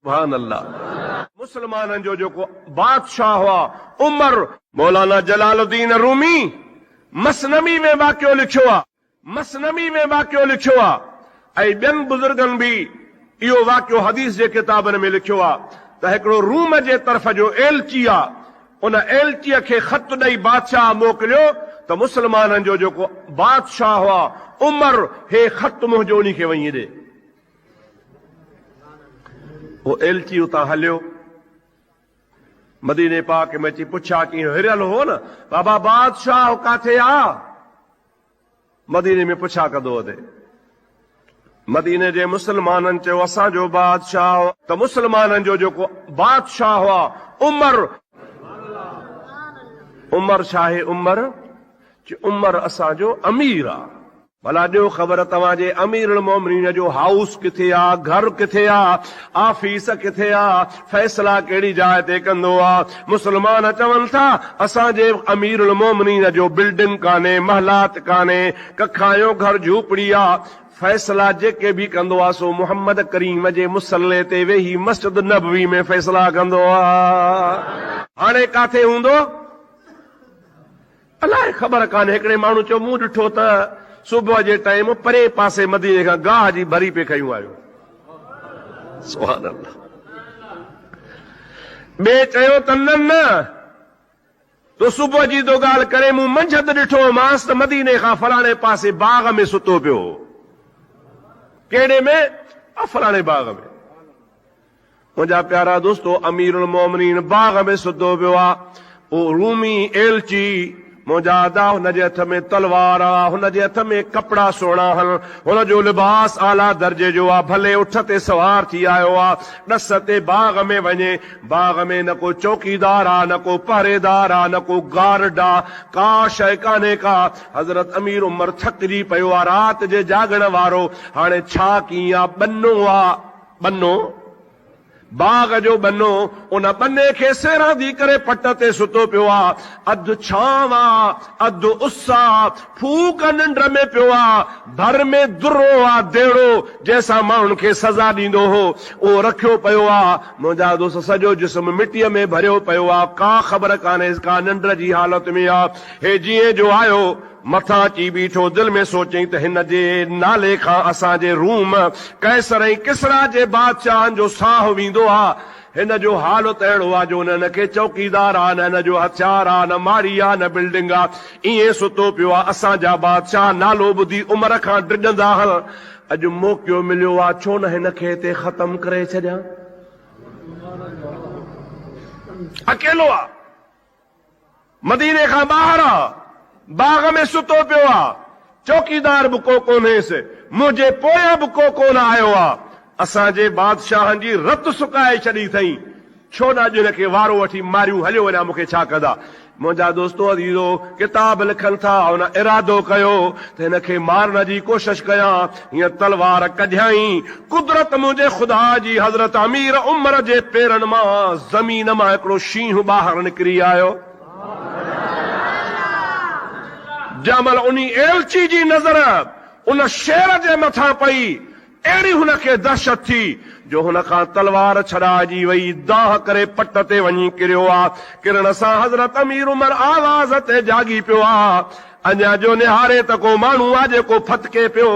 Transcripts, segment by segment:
सुभान अल्लाह। मुसलमाननि जो जेको बादशाह हुआ उमर, मौलाना जलालुद्दीन रूमी मसनवी में वाक़ियो लिखियो आहे, मसनवी में वाक़ियो लिखियो आहे। ऐं ॿियनि बुज़ुर्गनि बि इहो वाक़ियो हदीस जे किताबनि में लिखियो आहे त हिकिड़ो रूम जे तरफ़ जो एलची आहे, उन एलचीअ खे ख़त ॾेई बादशाह मोकिलियो त मुसलमाननि जो जेको बादशाह हुआ उमर, हे ख़त मुंहिंजो उन्ही खे वञी ॾे। वो एलची उतां हलियो, मदीने पाक में अची पुछा कि हिरियल हो न बाबा बादशाह काथे आ? मदीने में पुछा कंदो वधे। मदीने जे मुसलमाननि चयो असांजो बादशाह त मुसलमाननि जो जेको बादशाह हुआ उमर, उमर छा आहे? उमर असांजो अमीर आहे। भला ॾियो ख़बर तव्हांजे अमीरुल मोमिनीन जो हाउस किथे आहे, घर किथे आहे, ऑफिस किथे आहे, फ़ैसला कहिड़ी जाइ ते कंदो आहे? मुसलमान चवनि था असांजे अमीरुल मोमिनीन जो बिल्डिंग कान्हे, महलात कान्हे, कखायो घर झूपड़ी आहे। फ़ैसला जेके बि कंदो आहे सो मोहम्मद करीम जे मुसल्ले ते वेही मस्जिद नबवी में फ़ैसला कंदो आहे। हाणे काथे हूंदो अलाए ख़बर कान्हे। हिकिड़े माण्हू चयो मूं ॾिठो त सुबुह जे टाइम परे पासे मदीने खां गाह जी भरी पे खयूं आयो। सुभान अल्लाह। ॿिए चयो त न तो सुबुह जी तो ॻाल्हि करे मूं मंझंदि ॾिठो मांसि त मदीने खां फलाणे पासे बाग में सुतो पियो। कहिड़े में? फलाणे बाग में। मुंहिंजा प्यारा दोस्तो, अमीरुल मोमिनीन बाग में सुतो पियो आहे। ओ रूमी एलची मुंहिंजा हुनजे हथ में तलवार आहे, हुनजे हथ में कपिड़ा सुहिणा आहिनि, हुनजो लिबास आला दर्जे जो आहे। भले उठ ते सवार थी आयो आहे, ॾस ते बाग में वञे। बाग में न को चौकीदार आहे, न को पहरेदार आहे, न को गार्ड आहे, का शइ कान्हे का। हज़रत अमीर उमर थकिजी पियो आहे, राति जे जागण वारो। हाणे छा कीअं आहे? बनो आहे, बनो बाग जो बनो, उन बने खे सेरांदी करे पट ते सुतो पियो आहे। अधु छांव आहे, अधु उस आहे, फूक निंड में पियो आहे। भर में दुरो आहे, देड़ो जंहिंसां माण्हुनि खे सज़ा ॾींदो हो उहो रखियो पियो आहे। मुंहिंजा दोस्त सॼो जिस्म मिटीअ में भरियो पियो आहे, का ख़बर कान्हे, का निंड जी हालत में आहे। हे जीअं जो आयो मथां अची बीठो, दिलि में सोचई त हिन जे नाले खां असांजे रूम कैसर ऐं किसरा जे बादशाहनि जो साह वेंदो आहे। हिन जो हाल त अहिड़ो आहे जो न हिन खे चौकीदार आहे, न हिन जो हथियार आहे, न माड़ी आहे, न बिल्डिंग आहे। ईअं सुतो पियो आहे। असांजा बादशाह नालो ॿुधी उमिरि खां डिॼंदा आहिनि। अॼु मौक़ो मिलियो आहे, छो न हिन खे हिते ख़तम करे छॾियां? अकेलो आहे, मदीने खां ॿाहिरि आहे, बाग में सुतो पियो आहे। चौकीदार बि को कोन्हेसि, मुंहिंजे पोयां बि को कोन आयो आहे। असांजे बादशाहनि जी रत सुकाए छॾी अथई, छो न अॼु हिनखे वारो वठी मारियूं? हलियो वञा, मूंखे छा कंदा? मुंहिंजा दोस्तो अदीज़ो किताब लिखनि था, हुन इरादो कयो त हिनखे मारण जी कोशिश कयां। हीअं तलवार कढियाई, कुदरत मुंहिंजे ख़ुदा जी। हज़रत अमीर उमर जे पेरनि मां ज़मीन मां हिकिड़ो शींहुं ॿाहिरि निकिरी आयो। जमल उन्ही एलची जी नज़र उन शेर जे मथां पई, अहिड़ी हुनखे दहशत थी जो हुन खां तलवार छॾाइजी वई, दाह करे पट ते वञी किरियो आहे। किरण सां हज़रत अमीर उमर आवाज़ ते जागी पियो आहे। अञा जो निहारे त को माण्हू आहे जेको फतके पियो।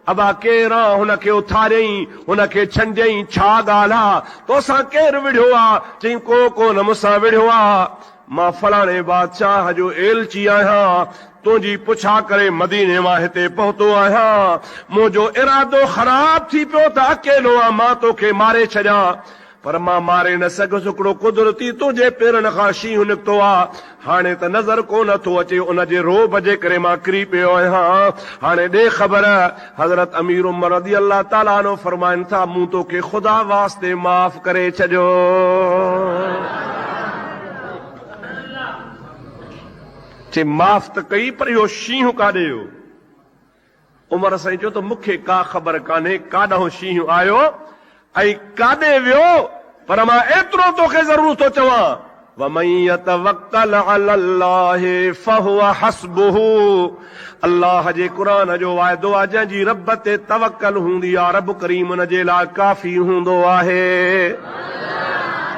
अबा केरु आहे? हुनखे उथारियई, हुनखे छंडियई। छा ॻाल्हि आहे? तोसां केरु विढ़ियो आहे? चई को कोन, मूंसां विढ़ियो आहे। मां फलाणे बादशाह जो एलची आहियां, तुंहिंजी पुछा करे मदीने मां हिते पहुतो आहियां। मुंहिंजो इरादो ख़राब थी पियो त अकेलो आहे, मां तोखे मारे छॾियां, पर मां मारे न सघुसि। हिकिड़ो कुदरती तुंहिंजे पेरनि खां शींहुं निकितो आहे। हाणे त नज़र कोन थो अचे, उनजे रोब जे करे मां किरी पियो आहियां। हाणे ॾे ख़बर। हज़रत अमीर उमर रज़ी अल्लाह ताला अन्हु फरमाइनि था, मूं तोखे ख़ुदा वास्ते माफ़ करे छॾियो। चे माफ़ त कई, पर इहो शींहुं काॾे वियो? उमर साईं चयो त मूंखे का ख़बर कान्हे काॾां शींहुं आयो ऐं काॾे वियो, पर मां एतिरो तोखे ज़रूर थो चवां, वमन यतवक्कल अलल्लाहि फहुव हस्बुहु। अल्लाह जे क़ुरान जो वाइदो आहे, जंहिंजी रब ते तवक्कल हूंदी आहे, रब करीम उन जे लाइ काफ़ी हूंदो आहे।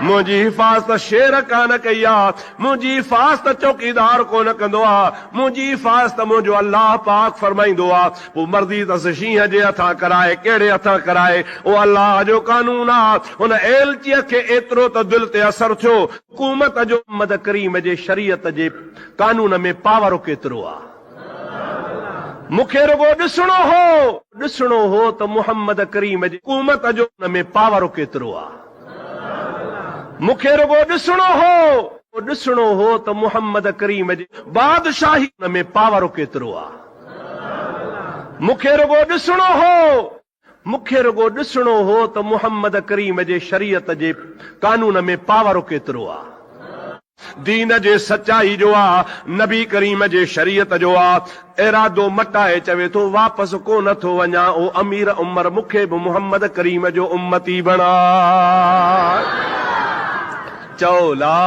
मुंहिंजी हिफ़ाज़त शेर कान कई आहे, मुंहिंजी हिफ़ाज़त चौकीदार कोन कंदो आहे, मुंहिंजी हिफ़ाज़त मुंहिंजो अल्लाह पाक फरमाईंदो आहे। पोइ मर्ज़ी अथसि शींहं जे हथां कराए, कहिड़े हथां कराए, उहो अल्लाह जो कानून आहे। हुन एलचीअ खे एतिरो त दिलि ते असरु थियो, हुकूमत जो मुहम्मद करीम जे शरीयत जे कानून में पावर केतिरो आहे। मूंखे रुगो ॾिसणो हो त मुहम्मद करीम जी हुकूमत जो हुन में पावर केतिरो आहे। मूंखे रुगो ॾिसणो हो त मुहम्मद करीम जी बादशाही हुन में पावर केतिरो आहे। मूंखे रुगो ॾिसणो हो त मुहम्मद करीम जे शरीयत जे कानून में पावर केतिरो आहे। दीन जे सचाई जो आहे, नबी करीम जे शरीयत जो आहे। इरादो मटाए चवे थो वापसि कोन थो वञा, ओ अमीर उमर मूंखे बि मुहम्मद करीम जो उम्मती बणा। चओ ला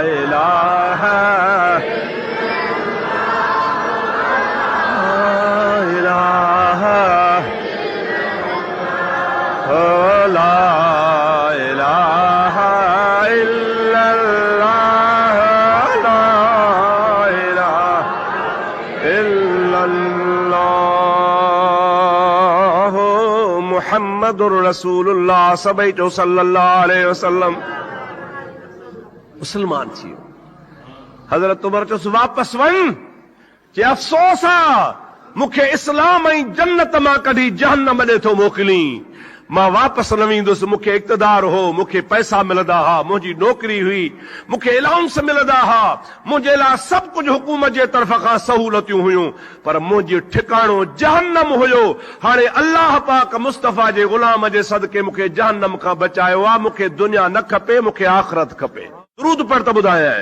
इलाहा इलाहा ला इलाहा इल्लल्लाह ला इलाहा इल्लल्लाह मुहम्मदुर रसूलुल्लाह सभई चओ सल्लल्लाहु अलैहि वसल्लम। मुसलमान थी वियो। हज़रत उमर चयोसि वापसि वञ। चए अफ़सोस आहे, मूंखे इस्लाम ऐं जन्नत मां कढी जहन्नम ॾे थो मोकिली। मां वापसि न वेंदुसि। मूंखे इक़्तिदार हो, मूंखे पैसा मिलंदा हुआ, मुंहिंजी नौकिरी हुई, मूंखे अलाउंस मिलंदा हुआ, मुंहिंजे लाइ सभु कुझु हुकूमत जे तरफ़ खां सहूलतियूं हुयूं, पर मुंहिंजो ठिकाणो जहन्नम हुयो। हाणे अल्लाह पाक मुस्तफ़ा जे ग़ुलाम जे सदके मूंखे जहन्नम खां बचायो आहे। मूंखे दुनिया न खपे, मूंखे आख़िरत खपे। दुरूद पढ़ त ॿुधायां।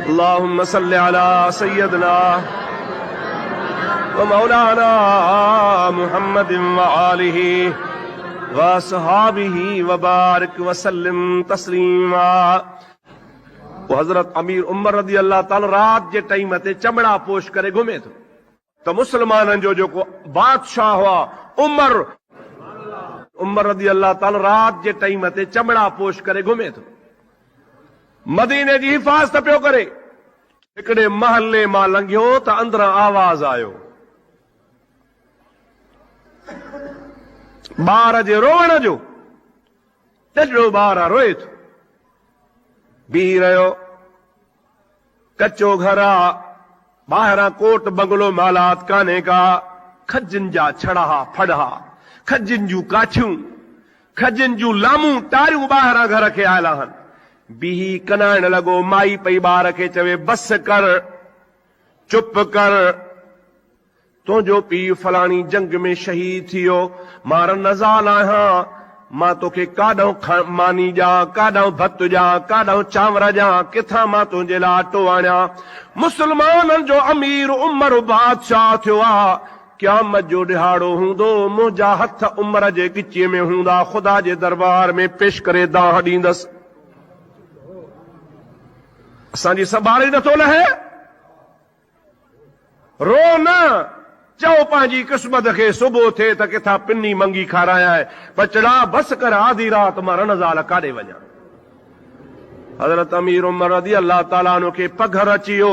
अल्लाहुम्मा सल्लि अला सय्यदना व मौलाना मुहम्मदिन व आलिहि व असहाबिहि व बारिक व सल्लिम तस्लीमा। हज़रत अमीर उमर रज़ी अल्लाह ताला रात जे टाइम ते चमड़ा पोश करे घुमे थो, त मुसलमाननि जो जेको बादशाह हुआ उमर रज़ी अल्लाह ताला रात जे टाइम ते चमड़ा पोश करे घुमे थो, मदीने जी हिफ़ाज़त पियो करे। हिकिड़े महले मां लंघियो त अंदरां आवाज़ आयो, ॿार जे रोअण जो। ॾिठो ॿार रोए थो, बीह रहियो, कचो घर आहे, ॿाहिरां कोट बंगलो मालात कान्हे का, खजनि जा छड़ा फड़ा, खजनि जूं काठियूं, खजनि जूं लामूं टारियूं ॿाहिरां घर खे आयल आहिनि। बीही कनाइण लॻो। माई पई ॿार खे चवे बस कर, चुप कर, तुंहिंजो पीउ फलाणी जंग में शहीद थी वियो, मां रनज़ाल आहियां, मां तोखे काॾों मानी ॾियां, काॾों भत ॾियां, काॾों चांवर ॾियां, किथां मां तुंहिंजे लाइ अटो आणियां। मुसलमाननि जो अमीर उमर बादशाह थियो आहे। क़यामत जो ॾिहाड़ो हूंदो, मुंहिंजा हथ उमर जे गिचीअ में हूंदा, ख़ुदा जे दरबार में पेश करे दाह ॾींदसि। असांजी संभाले नथो लहे। रो न, चओ पंहिंजी क़िस्मत खे सुबुह थिए त किथां पिनी मंगी खारायां, बचड़ा बस कर, आधी रात मां रनज़ाल काॾे वञा। हज़रत अमीर उमर रज़ी अल्लाह ताला अन्हु खे पघर अची वियो।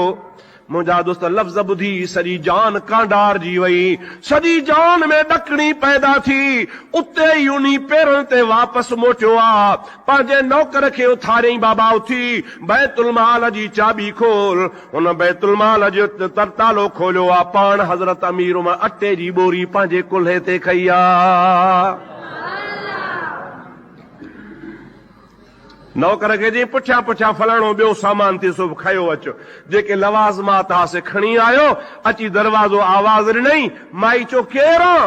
मुंहिंजा दोस्त लफ़्ज़ ॿुधी सॼी जान कांडार जी वई, सॼी जान में ॾकणी पैदा थी। उते ई उन पेरनि ते वापसि मोटियो आहे। पंहिंजे नौकर खे उथारियईं, बाबा उथी बैतुल माल जी चाबी खोल। हुन बैतुल माल जो तालो खोलियो आहे। पाण हज़रत अमीर उमर अटे जी ॿोरी पंहिंजे कुल्हे ते खई आहे। नौकर खे जी पुठियां पुठियां फलाणो ॿियो सामान थी सो खयो अचो। जेके लवाज़मात हुआ से खणी आयो, अची दरवाज़ो आवाज़ ॾिनई। माई चो केरु?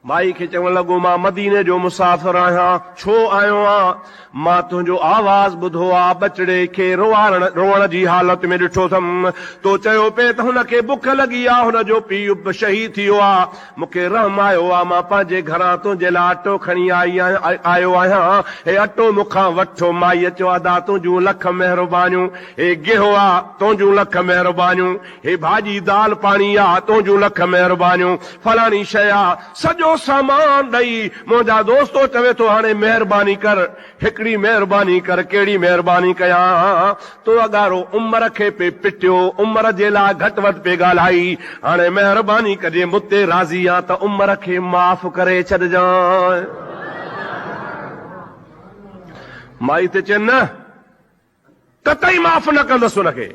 माई खे चवण लॻो मां मदीने जो मुसाफ़िर आहियां। छो आयो आहियां? मां तुंहिंजो आवाज़ ॿुधो आहे, बचड़े खे रोअण जी हालत में ॾिठो अथमि। तो चयो पे त हुनखे बुख लॻी आहे, हुनजो पीउ शहीद थी वियो आहे। मूंखे रहम आयो आहे, मां पंहिंजे घरां तुंहिंजे लाइ अटो खणी आयो आहियां। हे अटो मूंखां वठो। माईअ चयो अदा तुंहिंजूं लख महिरबानियूं। हे गिहो आहे, तुंहिंजूं लख महिरबानियूं। हे भाॼी दाल पाणी आहे, तुंहिंजूं लख महिरबानियूं। फलाणी शइ आहे, सॼो सामान ॾेई मुंहिंजा दोस्तो चवे थो हाणे महिरबानी कर। हिकिड़ी महिरबानी कर। कहिड़ी महिरबानी कयां? तो अगारो उमिरि खे पे पिटियो, उमिरि जे लाइ घटि वधि पे ॻाल्हाई। हाणे महिरबानी कजे, मुते राज़ी आहे त उमिरि खे माफ़ करे छॾजांइ। माई ते चए न, कतई माफ़ न कंदसि हुनखे।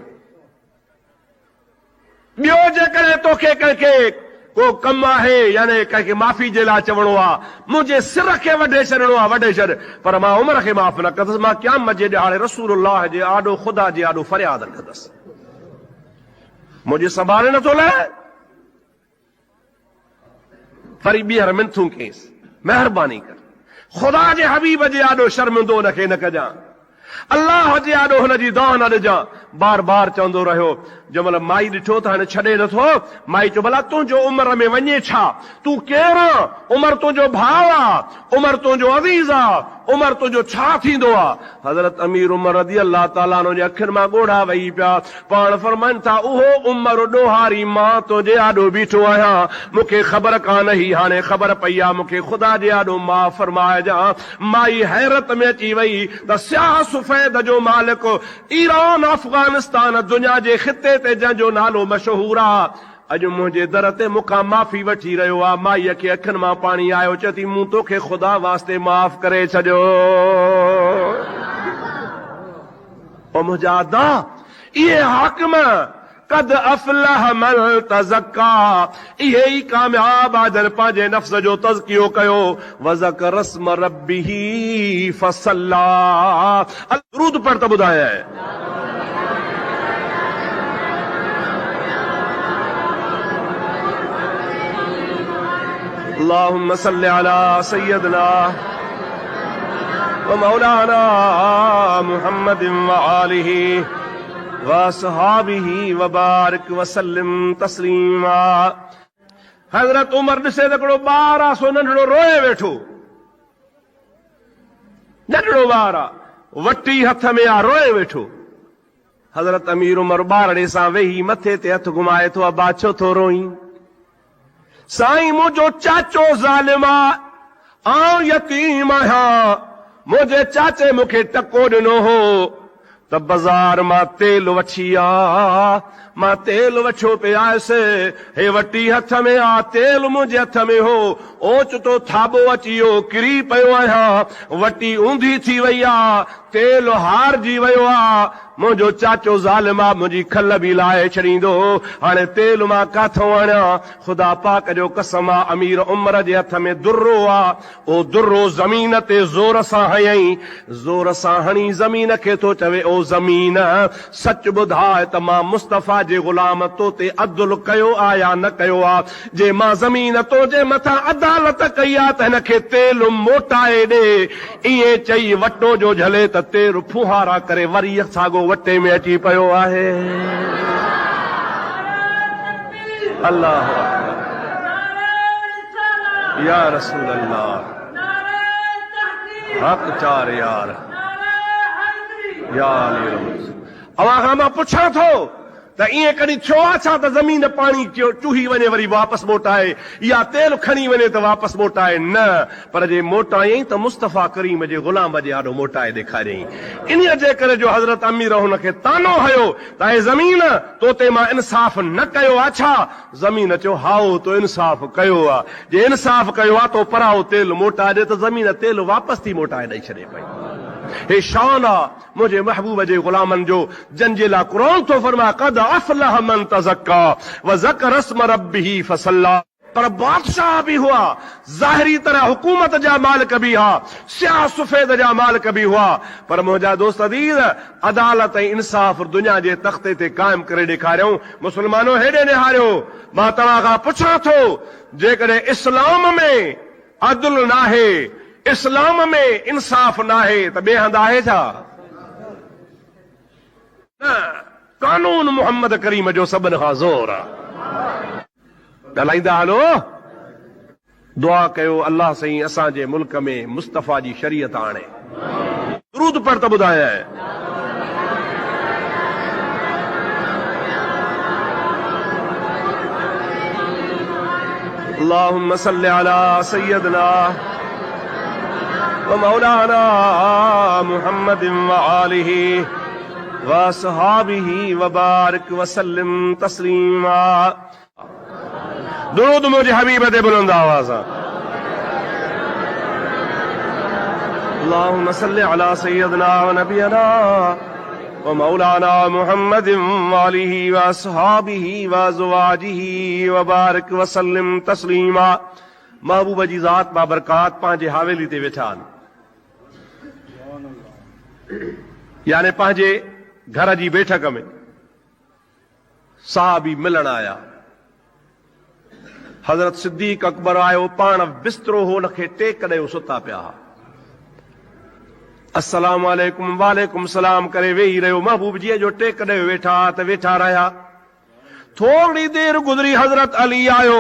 ॿियो जेकॾहिं तोखे कंहिंखे को कमु आहे, यानी कंहिंखे माफ़ी जे लाइ चवणो आहे, मुंहिंजे सिर खे वढे छॾिणो आहे, वढे छॾ, पर मां उमिरि खे माफ़ न कंदुसि। मां क़यामत जे ॾिहाड़े रसूलुल्लाह जे आॾो, ख़ुदा जे आॾो फरियाद कंदुसि। मुंहिंजी संभाले नथो लाइ, वरी ॿीहर मिनथूं कयसि, महिरबानी कर, ख़ुदा जे हबीब जे आॾो शर्मिंदो हुनखे न कजां, अल्लाह जे आॾो हुनजी दुआ न ॾिजां। बार बार चवंदो रहियो। जंहिंमहिल माई ॾिठो त हाणे छॾे नथो, माई चयो भला तुंहिंजो उमिरि में वञे छा? तूं केरु आहे? उमिरि तुंहिंजो भाउ आहे, उमिरि तुंहिंजो अज़ीज़ आहे, उमिरि तुंहिंजो छा थींदो आहे? हज़रत अमीर उमर रज़ी अल्लाह ताला अन्हु जे अखियुनि मां ॻोढ़ा वही पिया। पाण फरमाइनि था उहो उमिरि ॾोहारी मां तुंहिंजे आॾो बीठो आहियां, मूंखे ख़बर कान हुई, हाणे ख़बर पई आहे, मूंखे ख़ुदा जे आॾो माफ़ फरमाइजां। माई हैरत में अची वई त स्याह सफ़ेद जो मालिक, ईरान अफ़गानिस्तान दुनिया जे ख़िते ते जंहिंजो नालो मशहूर आहे, अॼु मुंहिंजे दर ते मूंखां माफ़ी वठी रहियो आहे। माईअ खे अखियुनि मां पाणी आयो, चए थी मूं तोखे ख़ुदा वास्ते माफ़ करे छॾियो। ओ मुंहिंजा अदा, इहे हाकिम कद अफ़लह मन तज़क्का, इहे ई कामयाब आजन पंहिंजे नफ़्स जो तज़कियो कयो। वज़कर अस्म रब्बिही फसल्ला। दुरूद पढ़ त ॿुधाए। अल्लाहुम्मा सल्लि अला सय्यदना व मौलाना मुहम्मदिन व आलिही व असहाबिही व बारिक व सल्लिम तस्लीमा। हज़रत उमर ॾिसे त हिकिड़ो ॿार आहे, सो नंढड़ो रोए वेठो, नंढड़ो ॿार आहे, वटी हथ में आहे, रोए वेठो। हज़रत अमीर उमर ॿारड़े सां वेही मथे ते हथ घुमाए थो, अबा छो थो रोई? साईं मुंहिंजो चाचो ज़ालिम आहे, आउं यतीम आहियां, मुंहिंजे चाचे मूंखे टको ॾिनो हो त बाज़ार मां तेल वठी आ, मां तेल वठो पे आयुसि, हे वटी हथ में आ, तेल मुंहिंजे हथ में हो, ओचितो थाबो अची वियो, किरी पियो आहियां, वटी ऊंधी थी वई आ, तेल हारजी वियो आ, मुंहिंजो चाचो ज़ालिम आ, मुंहिंजी खल बि लाहे छॾींदो, हाणे तेल मां काथो आणियां? ख़ुदा पाक जो कसम आ, अमीर उमर जे हथ में दुर्रो आ, ओ दुर्रो ज़मीन ते ज़ोर सां हयईं, ज़ोर सां हणी ज़मीन खे थो चवे, ओ ज़मीन सच ॿुधाए त मां मुस्तफ़ा जे ग़ुलाम तो ते अदल कयो आ या न कयो आ? जे मां ज़मीन तो जे मथां अदालत कई आ त हिनखे तेल मोटाए ॾे, ईअं चई वटो जो झले त तेल फुहारा करे वरी साॻो वटे में अची पियो आहे। अल्लाह या रसूल अल्लाह, हक़ चार यार, या अवां खां मां पुछां थो त ईअं कॾहिं थियो आहे छा त ज़मीन पाणी चूही वञे वरी वापसि मोटाए, या तेल खणी वञे त वापसि मोटाए? न, पर जे मोटायईं त मुस्तफ़ा करीम जे ग़ुलाम जे आॾो मोटाए ॾेखारियईं। इन्हीअ जे करे जो हज़रत अमीर हुनखे तानो हयो त हे ज़मीन तो ते मां इंसाफ़ न कयो आहे छा? ज़मीन चयो हाओ तो इंसाफ़ कयो आहे, जे इंसाफ़ कयो आहे तो पराओ तेल मोटाए ॾे, त ज़मीन तेल वापसि थी मोटाए ॾेई छॾे पई। हे शान आहे मुंहिंजे महबूब जे ग़ुलामनि जो, जंहिंजे लाइ क़ुरान थो फरमाए क़द अफ़लह मन तज़क्का व ज़कर अस्म रब्बिही फसल्ला। पर बादशाह भी हुआ, ज़ाहिरी तरह हुकूमत जा मालिक भी हुआ, स्याह सफेद जा मालिक भी हुआ, पर मुंहिंजा दोस्त अदीज़ अदालत ऐं इंसाफ़ दुनिया जे तख़्ते ते क़ाइम करे ॾेखारियऊं। मुस्लमानो हेॾे निहारियो, मां तव्हां खां पुछां थो, जेकॾहिं इस्लाम में अदल नाहे, इस्लाम में इंसाफ़ नाहे, त ॿिए हंधि आहे छा? न, कानून मोहम्मद करीम जो सभिनि खां ज़ोर आहे। ॻाल्हाईंदा हलो, दुआ कयो अल्लाह साईं असांजे मुल्क में मुस्तफ़ा जी शरीयत आणे। दुरूद पढ़ त ॿुधायां। अल्लाहुम्मा सल्लि अला सय्यदना व मौलाना मुहम्मदिन व आलिही व असहाबिही व बारिक व सल्लिम तस्लीमा। दुरूद मुझे हबीब ते बुलंद आवाज़। अल्लाहुम्मा सल्लि अला सय्यदना व नबियना व मौलाना मुहम्मदिन व आलिही व असहाबिही व अज़वाजिही व बारिक व सल्लिम तस्लीमा। महबूब जी ज़ात बाबरकात पंहिंजे हवेली ते वेठा आहिनि, यानी पंहिंजे घर जी बैठक में साहबी मिलण आया। हज़रत सिद्दीक़ अकबर आयो, पाण बिस्तरो हो हुनखे टेक ॾियो, सुता पिया। अस्सलाम वालेकुम, वालेकुम सलाम करे वेही रहियो। महबूब जी जो टेक ॾियो वेठा त वेठा रहिया। थोरी देर गुज़री हज़रत अली आयो,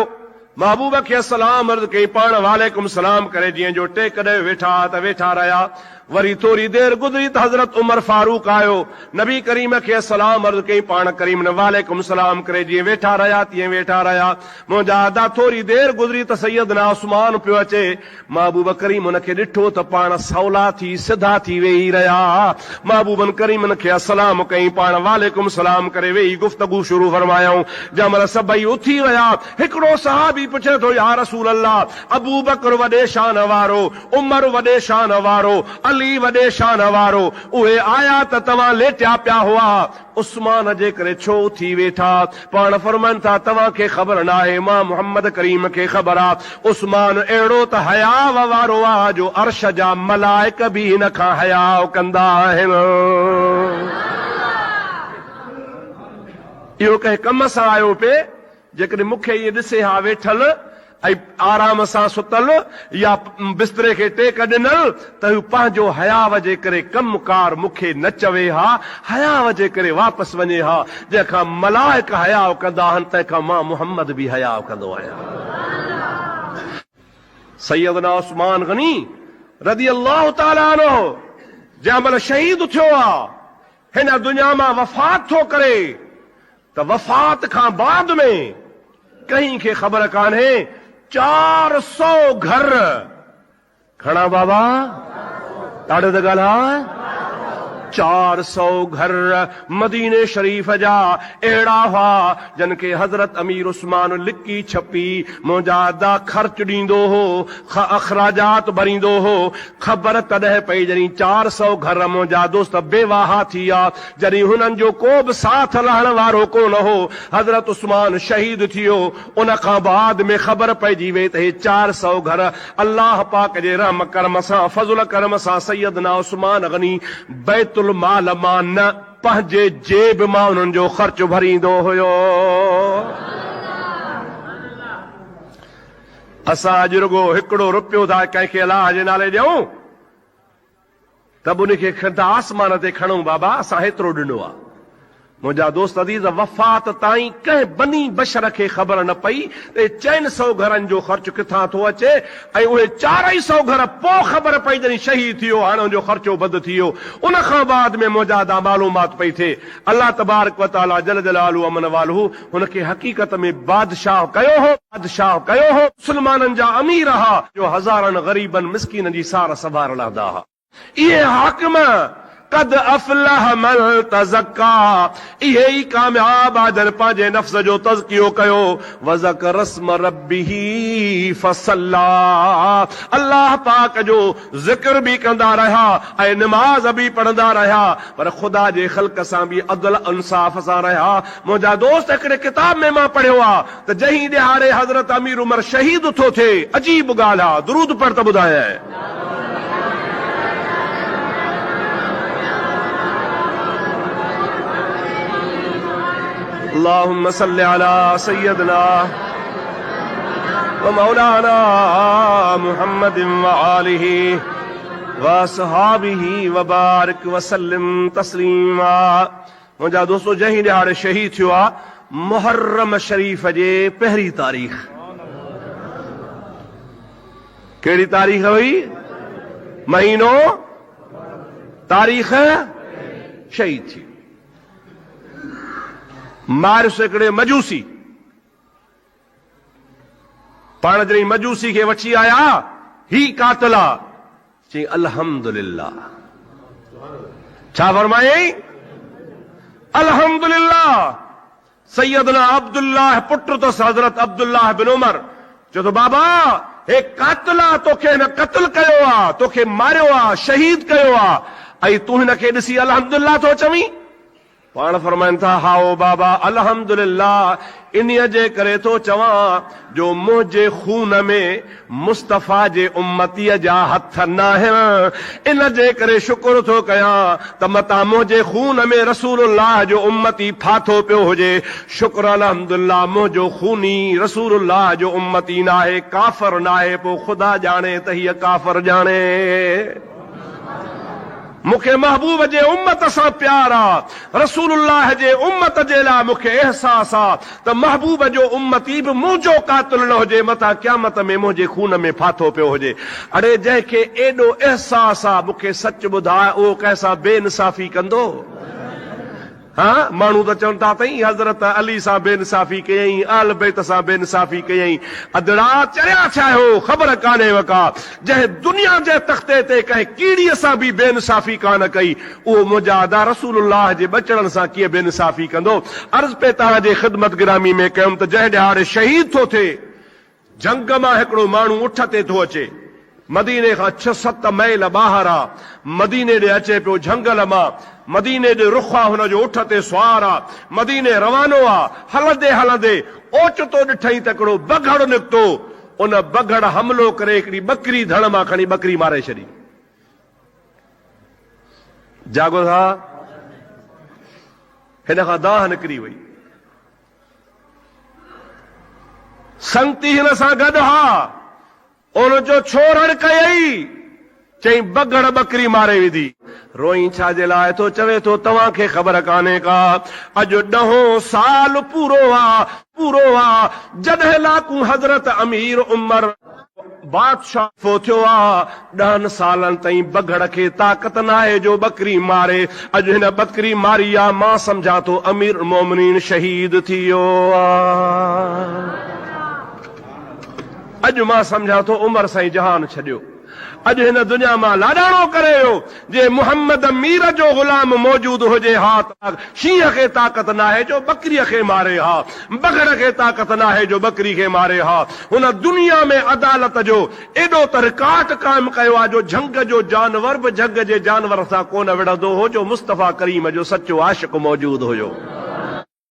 महबूब खे सलाम अर्ज़ कई, पाण वालेकुम सलाम करे जीअं जो टेक ॾियो वेठा त वेठा रहिया। वरी थोरी देर गुज़री त हज़रत उमर फारूक आयो, नबी करीम खे सलाम अर्ज़ कई, पाण करीम ने वालेकुम सलाम करे जीअं वेठा रहिया तीअं वेठा रहिया। मुंहिंजा अदा थोरी देर गुज़री त सैयदना उस्मान पियो अचे। महबूब करीम हुनखे ॾिठो त पाण सवला थी सिधा थी वेही रहिया। महबूबन करीमन खे अस्सलाम कई, पाण वालेकुम सलाम करे वेही गुफ़्तगू शुरू फरमायऊं। जंहिं महिल सभई उथी विया, हिकिड़ो सहाबी पुछे थो, या रसूल अल्लाह, अबू बकर वॾे शान वारो, उमर वॾे शान वारो, अली वॾे शान वारो, उहे आया त तव्हां लेटिया पिया हुआ, उस्मान जे करे छो थी वेठा? पाण फरमाइनि था, तव्हांखे ख़बर न आहे, मां मोहम्मद करीम खे ख़बर आहे। उस्मान अहिड़ो त हया वारो आहे जो अर्श जा मलाइक बि हिन खां हया कंदा आहिनि। इहो कंहिं कम सां आयो पे, जेकॾहिं मूंखे इहे ॾिसे हा वेठल ऐं आराम सां सुतल या बिस्तरे खे टेक ॾिनल, त हू पंहिंजो हया वजे करे कमकार मूंखे न चवे हा, हया वजे करे वापसि वञे हा। जंहिंखां मलाइक हया कंदा आहिनि, तंहिंखां मां मोहम्मद बि हया कंदो आहियां। सैयदना उस्मान गनी रज़ी अल्लाह ताला अन्हु जंहिं महिल शहीद थियो आहे, हिन दुनिया मां वफ़ात थो करे, त वफ़ात खां बाद में कहीं खे ख़बर कान्हे 400 घर खणा बाबा ॾाढो त ॻाल्हि 400 घर मदीने शरीफ जा अहिड़ा हुआ जिन खे हज़रत अमीर उस्मान लिकी छपी मुंहिंजा अदा ख़र्च ॾींदो हो, अखराजात भरींदो हो। ख़बर तॾहिं पई जॾहिं 400 घर मुंहिंजा दोस्त बेवाहा थी विया, जॾहिं हुननि जो को बि साथ लहण वारो कोन हो। हज़रत उस्मान शहीद थियो, उन खां बाद में ख़बर पइजी वई त हे 400 घर अल्लाह पाक जे रहम करम सां, फज़ल करम सां सैयदना उस्मान गनी बैतुल माल मां न पंहिंजे जेब मां उन्हनि जो ख़र्च भरींदो हुयो। असां अॼु रुगो हिकिड़ो रुपयो था कंहिंखे अलाह जे नाले ॾियूं त उनखे आसमान ते खणूं, बाबा असां हेतिरो ॾिनो आहे। मुंहिंजा दोस्त अदीज़, वफ़ात ताईं कंहिं बनी बशर खे ख़बर न पई त 400 घरनि जो ख़र्च किथां थो अचे, ऐं उहे 400 घर पोइ ख़बर पई जॾहिं शहीद थियो, हाणे हुनजो ख़र्चो बंदि थी वियो। उन खां बाद में मुंहिंजा दा मालूमात पई थिए। अल्लाह तबारक व तआला जल जलालहू अमन वालहू हुनखे हक़ीक़त में बादशाह कयो हो, मुस्लमाननि जा अमीर हा, जो हज़ारनि ग़रीबनि मिस्कीननि जी सार संभाल रहंदा हुआ। इहे हाकिम कद अफलह मन तज़क्का, इहे ई कामयाब आजन पंहिंजे नफ्स जो तज़कियो कयो। वज़कर रस्म रब्बिही फसल्ला, अल्लाह पाक जो ज़िक्र भी कंदा रहा ऐं नमाज़ भी पढ़ंदा रहा, पर ख़ुदा जे ख़ल्क़ सां भी अदल इंसाफ़ सां रहा। मुंहिंजा दोस्त, हिकिड़े किताब में मां पढ़ियो आहे त जंहिं ॾिहाड़े हज़रत अमीर उमर शहीद थो थिए, अजीब ॻाल्हि आहे, दुरूद पढ़ त ॿुधायां। अल्लाहुम्मा सल्लि अला सय्यदना व मौलाना मुहम्मदिन व आलिहि व असहाबिहि व बारिक व सल्लिम तस्लीमा। मुंहिंजा दोस्तों, जंहिं ॾिहाड़े शहीद थियो आहे मुहर्रम शरीफ़ जे पहिरीं तारीख़। कहिड़ी तारीख़ हुई? महीनो, तारीख़ शहीद थी। मारिस हिकिड़े मजूसी, पाण जॾहिं मजूसी खे वठी आया, ही कातिल आहे, चई अल्हम्दुलिल्लाह। छा फरमायई? अल्हम्दुलिल्लाह। सैयदना अब्दुल्लाह पुट तो हज़रत अब्दुल्लाह बिन उमर चयो तो बाबा, हे कातिल आहे, तोखे हिन क़त्ल कयो आहे, तोखे मारियो आहे, शहीद कयो आहे, ऐं तूं हिनखे ॾिसी अल्हम्दुलिल्लाह थो चवीं? पाण फरमाइनि था, हाओ बाबा, अल्हम्दुलिल्लाह इन्हीअ जे करे थो चवां जो मुंहिंजे खून में मुस्तफ़ा जे उम्मतीअ जा हथ न आहिनि। इन जे करे शुक्र थो कयां त मतां मुंहिंजे खून में रसूलुल्लाह जो उम्मती फाथो पियो हुजे। शुक्र अल्हम्दुलिल्लाह, मुंहिंजो खूनी रसूलुल्लाह जो उम्मती न आहे, काफ़िर न आहे। पोइ ख़ुदा ॼाणे त हीअ काफ़िर ॼाणे। मूंखे महबूब जे उम्मत सां प्यार आहे, रसूलुल्लाह जे उम्मत जे लाइ मूंखे एहसास आहे त महबूब जो उम्मती बि मुंहिंजो कातिल न हुजे, मथां क़यामत में मुंहिंजे खून में फाथो पियो हुजे। अड़े जंहिंखे एॾो एहसास आहे, मूंखे सच ॿुधाए, उहो कंहिंसां बेइंसाफ़ी कंदो? हाँ, माण्हू त चवनि था तई हज़रत अली सां बेइंसाफ़ी कयईं, आल बैत सां बेइंसाफ़ी कयईं। अदड़ा चरिया छा हो, ख़बर कान्हे वका। जंहिं दुनिया जे तख़्ते ते कंहिं कीड़ीअ सां बि बेइंसाफ़ी कान कई, उहो मुंहिंजा अदा रसूलुल्लाह जे बचड़नि सां कीअं बेइंसाफ़ी कंदो? अर्ज़ पे तव्हांजे ख़िदमत गिरामी में कयुमि त जंहिं ॾिहाड़े शहीद थो थिए, जंग मां हिकिड़ो माण्हू उठ ते थो अचे, मदीने खां 6-7 मैल ॿाहिरि आहे, मदीने ॾे अचे पियो झंगल मां, मदीने ॾे रुख आहे, हुनजो उठ ते सुवार आहे, मदीने रवानो आहे। हलंदे हलंदे ओचितो ॾिठई त हिकिड़ो बघड़ निकितो, उन बघड़ हमलो करे हिकिड़ी बकरी धड़ मां खणी बकरी मारे छॾी। जागो था, हिन खां दाह निकिरी वई। संगती हिन सां गॾु हा, उनजो छोड़ण कयई, चई बघड़ बकरी मारे विधी। रोई छाजे लाइ थो चवे थो, तव्हांखे ख़बर कान्हे का, अॼु 10 साल पूरो आ जॾहिं लाकू हज़रत अमीर उमर बादशाह थियो आहे। 10 सालनि ताईं बघड़ खे ताक़त न आहे जो बकरी मारे। अॼु हिन बकरी मारी आहे, मां सम्झां थो अमीर मोमिनीन शहीद थी वियो आहे। अॼु मां सम्झां थो उमर साईं जहान छॾियो। अॼु हिन दुनिया मां लाॾाणो करे वियो जे मुहम्मद मीर जो गुलाम मौजूद हुजे हा, शींहं खे ताक़त न आहे जो बकरीअ खे मारे हा, बघड़ खे ताक़त न आहे जो बकरी खे मारे हा। हुन दुनिया में अदालत जो एॾो त रिकॉर्ड क़ाइमु कयो आहे जो झंग जो जानवर बि झंग जे जानवर सां कोन विढ़ंदो हो, जो मुस्तफ़ा करीम जो सचो आशिक़ मौजूद हुयो।